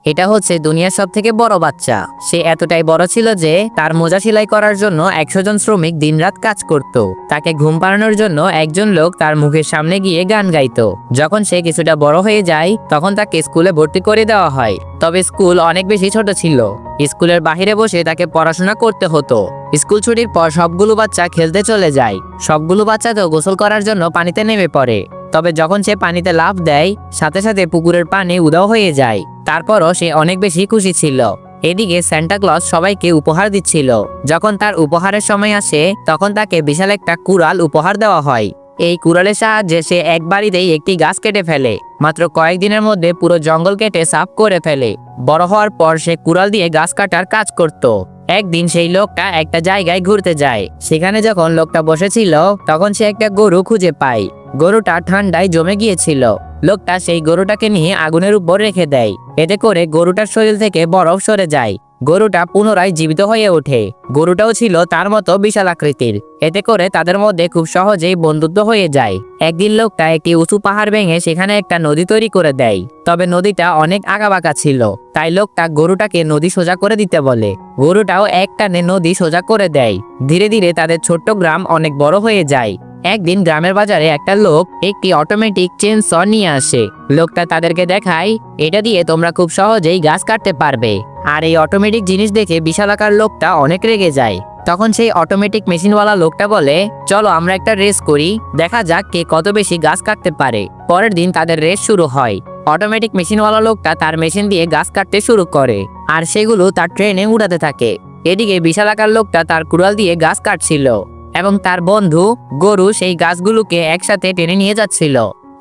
এটা হচ্ছে দুনিয়ার সব থেকে বড় বাচ্চা। সে এতটাই বড় ছিল যে তার মোজা সেলাই করার জন্য 100 জন শ্রমিক দিনরাত কাজ করত। তাকে ঘুম পাড়ানোর জন্য একজন লোক তার মুখের সামনে গিয়ে গান গাইতো। যখন সে কিছুটা বড় হয়ে যায় তখন তাকে স্কুলে ভর্তি করে দেওয়া হয়। তবে স্কুল অনেক বেশি ছোট ছিল। স্কুলের বাহিরে বসে তাকে পড়াশোনা করতে হতো। স্কুল ছুটির পর সবগুলো বাচ্চা খেলতে চলে যায়। সবগুলো বাচ্চা তো গোসল করার জন্য পানিতে নেমে পড়ে। তবে যখন সে পানিতে লাফ দেয় সাথে সাথে পুকুরের পানি উধাও হয়ে যায়। তারপরও সে অনেক বেশি খুশি ছিল। এদিকে সান্টা ক্লজ সবাইকে উপহার দিচ্ছিল। যখন তার উপহারের সময় আসে তখন তাকে বিশাল একটা কুড়াল উপহার দেওয়া হয়। এই কুড়ালের সাহায্যে সে একবারেই একটি গাছ কেটে ফেলে। মাত্র কয়েকদিনের মধ্যে পুরো জঙ্গল কেটে সাফ করে ফেলে। বড় হওয়ার পর সে কুড়াল দিয়ে গাছ কাটার কাজ করত। একদিন সেই লোকটা একটা জায়গায় ঘুরতে যায়। সেখানে যখন লোকটা বসেছিল তখন সে একটা গরু খুঁজে পায়। গরুটা ঠান্ডায় জমে গিয়েছিল। লোকটা সেই গরুটাকে নিয়ে আগুনের উপর রেখে দেয়। এতে করে গরুটার শরীর থেকে বরফ সরে যায়। গরুটা পুনরায় জীবিত হয়ে ওঠে। গরুটাও ছিল তার মতো বিশাল আকৃতির। এতে করে তাদের মধ্যে খুব সহজেই বন্ধুত্ব হয়ে যায়। একদিন লোকটা একটি উঁচু পাহাড় ভেঙে সেখানে একটা নদী তৈরি করে দেয়। তবে নদীটা অনেক আঁকাবাঁকা ছিল। তাই লোকটা গরুটাকে নদী সোজা করে দিতে বলে। গরুটাও এক টানে নদী সোজা করে দেয়। ধীরে ধীরে তাদের ছোট্ট গ্রাম অনেক বড় হয়ে যায়। একদিন গ্রামের বাজারে একটা লোক একটি অটোমেটিক চেনস নিয়ে আসে। লোকটা তাদেরকে দেখায়, এটা দিয়ে তোমরা খুব সহজেই গাছ কাটতে পারবে। আর এই অটোমেটিক জিনিস দেখে বিশালাকার লোকটা অনেক রেগে যায়। তখন সেই অটোমেটিক মেশিনওয়ালা লোকটা বলে, চলো আমরা একটা রেস করি, দেখা যাক কে কত বেশি গাছ কাটতে পারে। পরের দিন তাদের রেস শুরু হয়। অটোমেটিক মেশিনওয়ালা লোকটা তার মেশিন দিয়ে গাছ কাটতে শুরু করে আর সেগুলো তার ট্রেনে উড়াতে থাকে। এদিকে বিশালাকার লোকটা তার কুড়াল দিয়ে গাছ কাটছিল এবং তার বন্ধু গরু সেই গাছগুলোকে একসাথে টেনে নিয়ে যাচ্ছিল।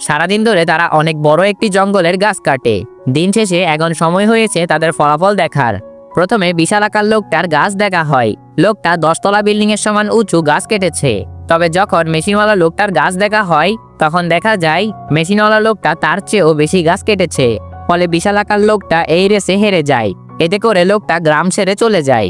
সারাদিন ধরে তারা অনেক বড় একটি জঙ্গলের গাছ কাটে। দিন শেষে এখন সময় হয়েছে তাদের ফলাফল দেখার। প্রথমে বিশালাকার লোকটার গাছ দেখা হয়। লোকটা 10 তলা বিল্ডিং এর সমান উঁচু গাছ কেটেছে। তবে যখন মেশিনওয়ালা লোকটার গাছ দেখা হয় তখন দেখা যায় মেশিনওয়ালা লোকটা তার চেয়েও বেশি গাছ কেটেছে। ফলে বিশালাকার লোকটা এই রেসে হেরে যায়। এতে করে লোকটা গ্রাম ছেড়ে চলে যায়।